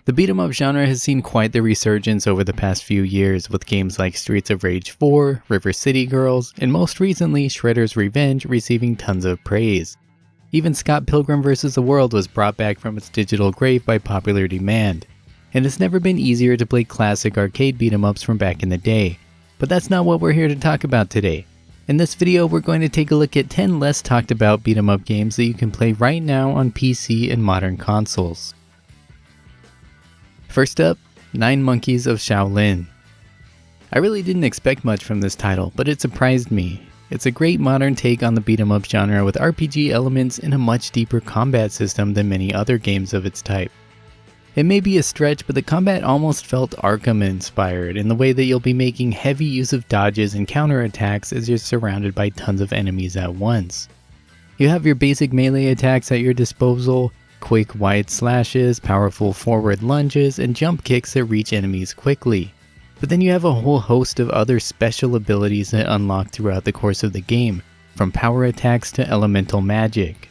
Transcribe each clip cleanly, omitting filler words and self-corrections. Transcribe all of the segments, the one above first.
The beat-em-up genre has seen quite the resurgence over the past few years with games like Streets of Rage 4, River City Girls, and most recently Shredder's Revenge receiving tons of praise. Even Scott Pilgrim vs. the World was brought back from its digital grave by popular demand. And it's never been easier to play classic arcade beat-em-ups from back in the day. But that's not what we're here to talk about today. In this video, we're going to take a look at 10 less talked about beat-em-up games that you can play right now on PC and modern consoles. First up, 9 Monkeys of Shaolin. I really didn't expect much from this title, but it surprised me. It's a great modern take on the beat-em-up genre with RPG elements and a much deeper combat system than many other games of its type. It may be a stretch, but the combat almost felt Arkham-inspired in the way that you'll be making heavy use of dodges and counterattacks as you're surrounded by tons of enemies at once. You have your basic melee attacks at your disposal, quick wide slashes, powerful forward lunges, and jump kicks that reach enemies quickly. But then you have a whole host of other special abilities that unlock throughout the course of the game, from power attacks to elemental magic.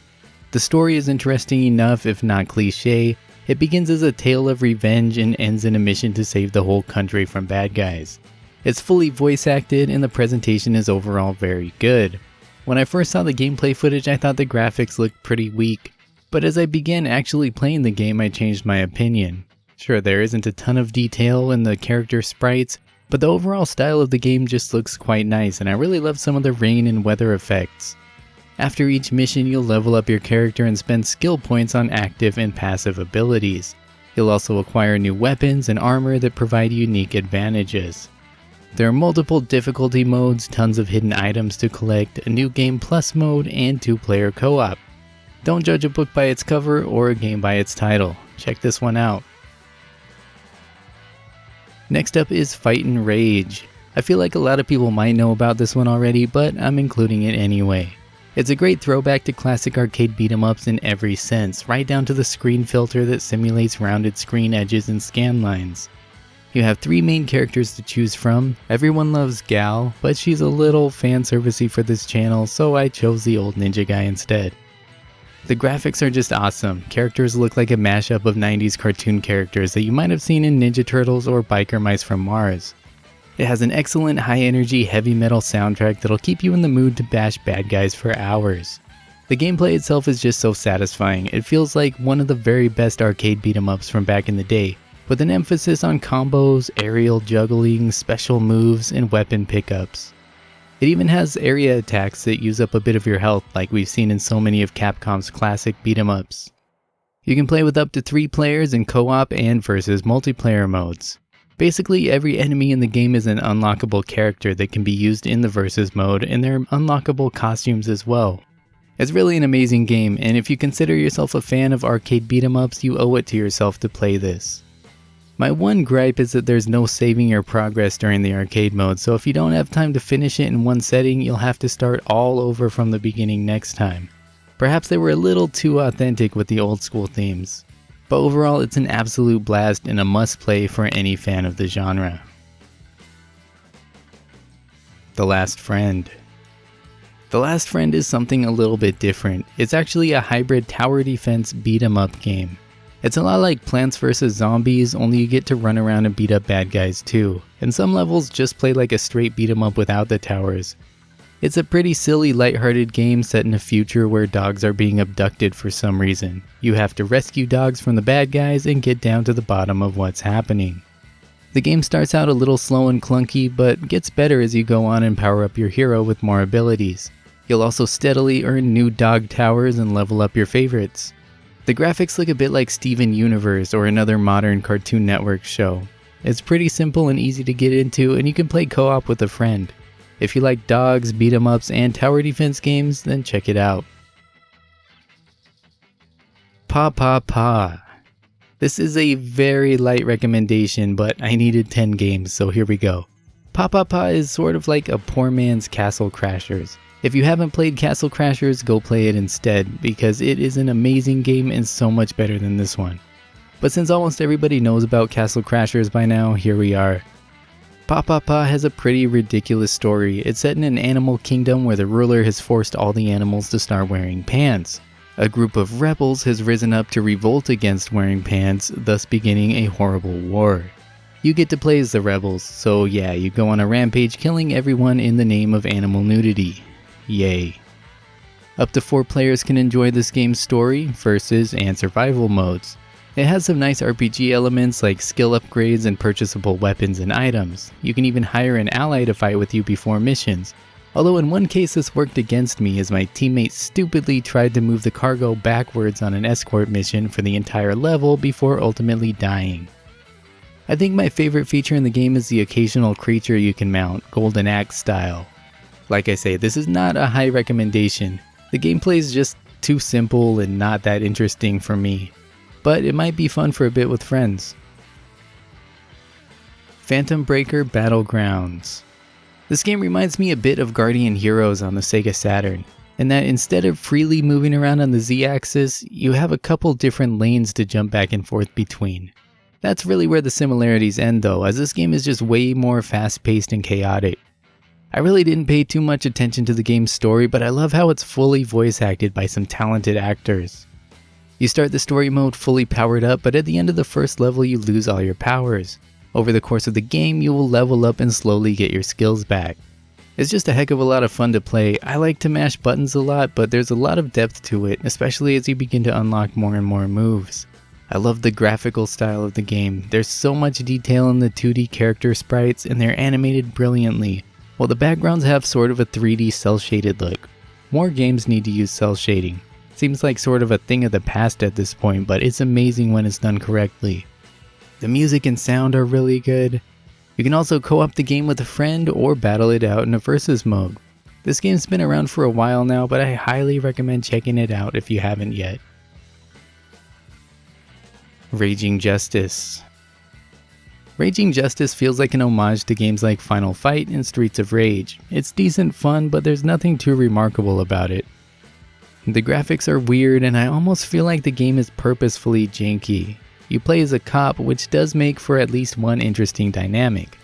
The story is interesting enough, if not cliché. It begins as a tale of revenge and ends in a mission to save the whole country from bad guys. It's fully voice acted and the presentation is overall very good. When I first saw the gameplay footage, I thought the graphics looked pretty weak, but as I began actually playing the game, I changed my opinion. Sure, there isn't a ton of detail in the character sprites, but the overall style of the game just looks quite nice, and I really love some of the rain and weather effects. After each mission, you'll level up your character and spend skill points on active and passive abilities. You'll also acquire new weapons and armor that provide unique advantages. There are multiple difficulty modes, tons of hidden items to collect, a new Game Plus mode, and 2-player co-op. Don't judge a book by its cover or a game by its title. Check this one out. Next up is Fightin' Rage. I feel like a lot of people might know about this one already, but I'm including it anyway. It's a great throwback to classic arcade beat-em-ups in every sense, right down to the screen filter that simulates rounded screen edges and scan lines. You have 3 main characters to choose from. Everyone loves Gal, but she's a little fan-servicey for this channel, so I chose the old ninja guy instead. The graphics are just awesome. Characters look like a mashup of 90s cartoon characters that you might have seen in Ninja Turtles or Biker Mice from Mars. It has an excellent high-energy heavy metal soundtrack that'll keep you in the mood to bash bad guys for hours. The gameplay itself is just so satisfying. It feels like one of the very best arcade beat-em-ups from back in the day, with an emphasis on combos, aerial juggling, special moves, and weapon pickups. It even has area attacks that use up a bit of your health like we've seen in so many of Capcom's classic beat-em-ups. You can play with up to 3 players in co-op and versus multiplayer modes. Basically, every enemy in the game is an unlockable character that can be used in the versus mode, and there are unlockable costumes as well. It's really an amazing game, and if you consider yourself a fan of arcade beat-em-ups, you owe it to yourself to play this. My one gripe is that there's no saving your progress during the arcade mode, so if you don't have time to finish it in one setting, you'll have to start all over from the beginning next time. Perhaps they were a little too authentic with the old school themes. But overall, it's an absolute blast and a must-play for any fan of the genre. The Last Friend. The Last Friend is something a little bit different. It's actually a hybrid tower defense beat-em-up game. It's a lot like Plants vs. Zombies, only you get to run around and beat up bad guys too. And some levels just play like a straight beat-em-up without the towers. It's a pretty silly, lighthearted game set in a future where dogs are being abducted for some reason. You have to rescue dogs from the bad guys and get down to the bottom of what's happening. The game starts out a little slow and clunky, but gets better as you go on and power up your hero with more abilities. You'll also steadily earn new dog towers and level up your favorites. The graphics look a bit like Steven Universe or another modern Cartoon Network show. It's pretty simple and easy to get into, and you can play co-op with a friend. If you like dogs, beat-em-ups, and tower defense games, then check it out. Paw Paw Paw. This is a very light recommendation, but I needed 10 games, so here we go. Paw Paw Paw is sort of like a poor man's Castle Crashers. If you haven't played Castle Crashers, go play it instead, because it is an amazing game and so much better than this one. But since almost everybody knows about Castle Crashers by now, here we are. Paw Paw Paw has a pretty ridiculous story. It's set in an animal kingdom where the ruler has forced all the animals to start wearing pants. A group of rebels has risen up to revolt against wearing pants, thus beginning a horrible war. You get to play as the rebels, so yeah, you go on a rampage killing everyone in the name of animal nudity. Yay. Up to 4 players can enjoy this game's story, versus, and survival modes. It has some nice RPG elements like skill upgrades and purchasable weapons and items. You can even hire an ally to fight with you before missions. Although in one case this worked against me as my teammate stupidly tried to move the cargo backwards on an escort mission for the entire level before ultimately dying. I think my favorite feature in the game is the occasional creature you can mount, Golden Axe style. Like I say, this is not a high recommendation. The gameplay is just too simple and not that interesting for me, but it might be fun for a bit with friends. Phantom Breaker Battlegrounds. This game reminds me a bit of Guardian Heroes on the Sega Saturn, in that instead of freely moving around on the Z-axis, you have a couple different lanes to jump back and forth between. That's really where the similarities end though, as this game is just way more fast-paced and chaotic. I really didn't pay too much attention to the game's story, but I love how it's fully voice acted by some talented actors. You start the story mode fully powered up, but at the end of the first level you lose all your powers. Over the course of the game, you will level up and slowly get your skills back. It's just a heck of a lot of fun to play. I like to mash buttons a lot, but there's a lot of depth to it, especially as you begin to unlock more and more moves. I love the graphical style of the game. There's so much detail in the 2D character sprites, and they're animated brilliantly, while the backgrounds have sort of a 3D cel-shaded look. More games need to use cel shading. Seems like sort of a thing of the past at this point, but it's amazing when it's done correctly. The music and sound are really good. You can also co-op the game with a friend or battle it out in a versus mode. This game's been around for a while now, but I highly recommend checking it out if you haven't yet. Raging Justice. Raging Justice feels like an homage to games like Final Fight and Streets of Rage. It's decent fun, but there's nothing too remarkable about it. The graphics are weird, and I almost feel like the game is purposefully janky. You play as a cop, which does make for at least one interesting dynamic.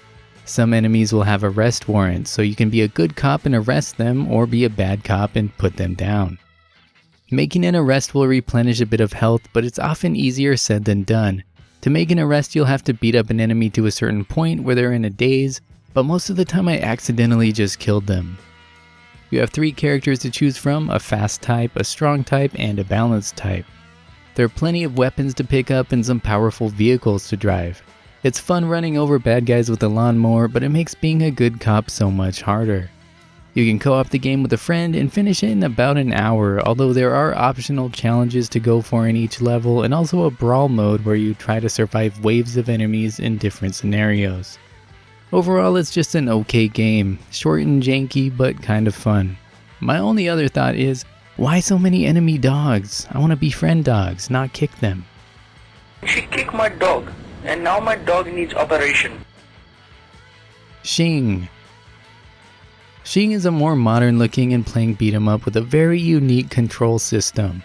Some enemies will have arrest warrants, so you can be a good cop and arrest them, or be a bad cop and put them down. Making an arrest will replenish a bit of health, but it's often easier said than done. To make an arrest, you'll have to beat up an enemy to a certain point where they're in a daze, but most of the time I accidentally just killed them. You have 3 characters to choose from, a fast type, a strong type, and a balanced type. There are plenty of weapons to pick up and some powerful vehicles to drive. It's fun running over bad guys with a lawnmower, but it makes being a good cop so much harder. You can co-op the game with a friend and finish it in about an hour, although there are optional challenges to go for in each level, and also a brawl mode where you try to survive waves of enemies in different scenarios. Overall, it's just an okay game, short and janky, but kind of fun. My only other thought is, why so many enemy dogs? I want to befriend dogs, not kick them. She kicked my dog, and now my dog needs operation. Shing. Shing is a more modern looking and playing beat 'em up with a very unique control system.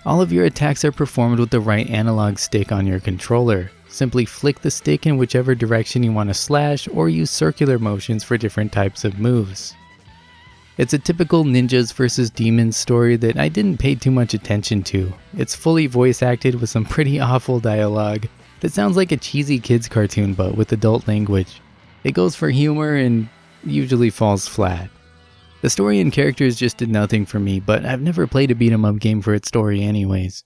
All of your attacks are performed with the right analog stick on your controller. Simply flick the stick in whichever direction you want to slash, or use circular motions for different types of moves. It's a typical ninjas versus demons story that I didn't pay too much attention to. It's fully voice acted with some pretty awful dialogue that sounds like a cheesy kids cartoon but with adult language. It goes for humor and usually falls flat. The story and characters just did nothing for me, but I've never played a beat 'em up game for its story anyways.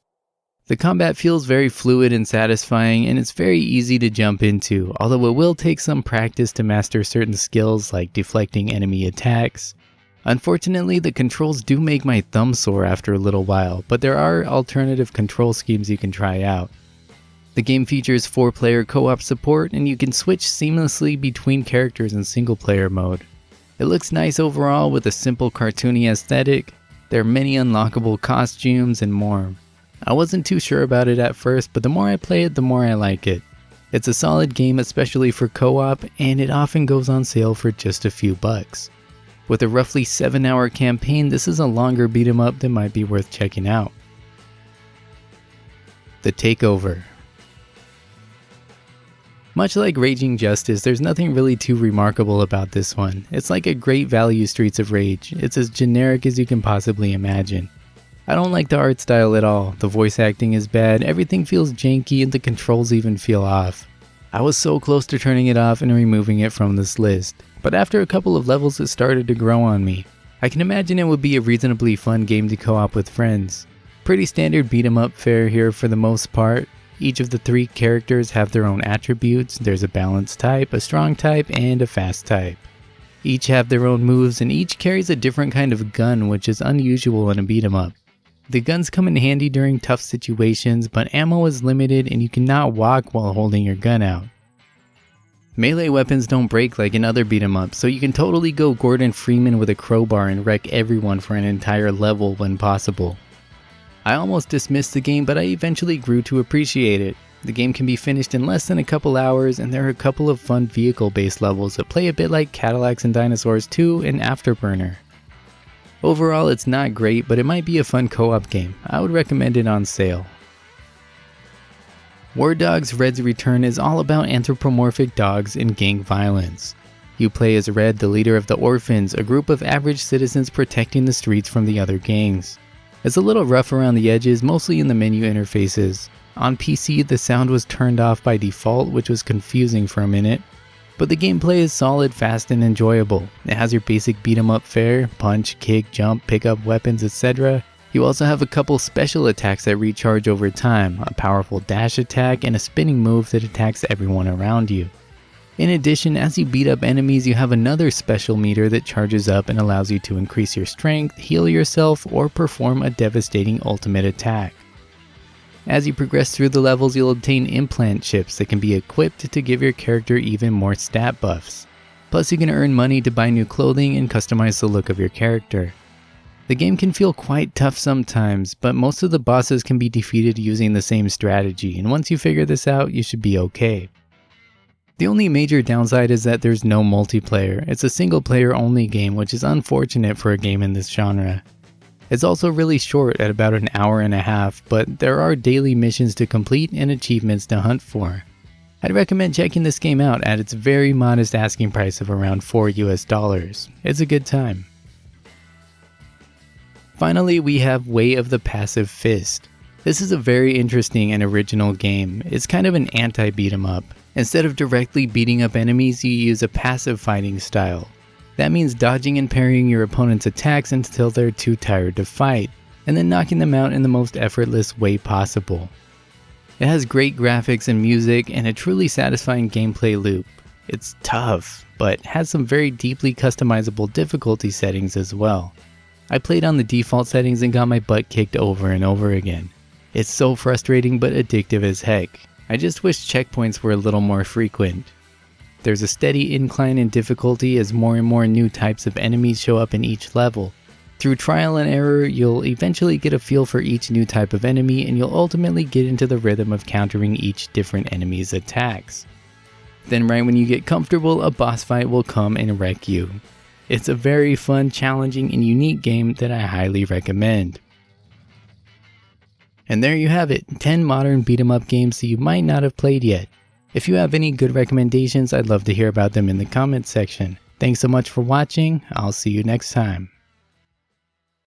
The combat feels very fluid and satisfying, and it's very easy to jump into, although it will take some practice to master certain skills like deflecting enemy attacks. Unfortunately, the controls do make my thumb sore after a little while, but there are alternative control schemes you can try out. The game features 4-player co-op support, and you can switch seamlessly between characters in single-player mode. It looks nice overall with a simple cartoony aesthetic. There are many unlockable costumes and more. I wasn't too sure about it at first, but the more I play it, the more I like it. It's a solid game, especially for co-op, and it often goes on sale for just a few bucks. With a roughly 7-hour campaign, this is a longer beat 'em up that might be worth checking out. The TakeOver. Much like Raging Justice, there's nothing really too remarkable about this one. It's like a great value Streets of Rage. It's as generic as you can possibly imagine. I don't like the art style at all, the voice acting is bad, everything feels janky and the controls even feel off. I was so close to turning it off and removing it from this list, but after a couple of levels it started to grow on me. I can imagine it would be a reasonably fun game to co-op with friends. Pretty standard beat 'em up fare here for the most part. Each of the 3 characters have their own attributes. There's a balanced type, a strong type, and a fast type. Each have their own moves and each carries a different kind of gun, which is unusual in a beat 'em up. The guns come in handy during tough situations, but ammo is limited and you cannot walk while holding your gun out. Melee weapons don't break like in other beat 'em ups, so you can totally go Gordon Freeman with a crowbar and wreck everyone for an entire level when possible. I almost dismissed the game, but I eventually grew to appreciate it. The game can be finished in less than a couple hours, and there are a couple of fun vehicle-based levels that play a bit like Cadillacs and Dinosaurs 2 and Afterburner. Overall, it's not great, but it might be a fun co-op game. I would recommend it on sale. War Dogs Red's Return is all about anthropomorphic dogs and gang violence. You play as Red, the leader of the Orphans, a group of average citizens protecting the streets from the other gangs. It's a little rough around the edges, mostly in the menu interfaces. On PC, the sound was turned off by default, which was confusing for a minute. But the gameplay is solid, fast, and enjoyable. It has your basic beat 'em up fare, punch, kick, jump, pick up weapons, etc. You also have a couple special attacks that recharge over time, a powerful dash attack, and a spinning move that attacks everyone around you. In addition, as you beat up enemies, you have another special meter that charges up and allows you to increase your strength, heal yourself, or perform a devastating ultimate attack. As you progress through the levels, you'll obtain implant chips that can be equipped to give your character even more stat buffs. Plus, you can earn money to buy new clothing and customize the look of your character. The game can feel quite tough sometimes, but most of the bosses can be defeated using the same strategy, and once you figure this out, you should be okay. The only major downside is that there's no multiplayer. It's a single player only game, which is unfortunate for a game in this genre. It's also really short at about an hour and a half, but there are daily missions to complete and achievements to hunt for. I'd recommend checking this game out at its very modest asking price of around $4 US. It's a good time. Finally, we have Way of the Passive Fist. This is a very interesting and original game. It's kind of an anti-beat 'em up. Instead of directly beating up enemies, you use a passive fighting style. That means dodging and parrying your opponent's attacks until they're too tired to fight, and then knocking them out in the most effortless way possible. It has great graphics and music and a truly satisfying gameplay loop. It's tough, but has some very deeply customizable difficulty settings as well. I played on the default settings and got my butt kicked over and over again. It's so frustrating but addictive as heck. I just wish checkpoints were a little more frequent. There's a steady incline in difficulty as more and more new types of enemies show up in each level. Through trial and error, you'll eventually get a feel for each new type of enemy and you'll ultimately get into the rhythm of countering each different enemy's attacks. Then right when you get comfortable, a boss fight will come and wreck you. It's a very fun, challenging, and unique game that I highly recommend. And there you have it, 10 modern beat 'em up games that you might not have played yet. If you have any good recommendations, I'd love to hear about them in the comments section. Thanks so much for watching, I'll see you next time.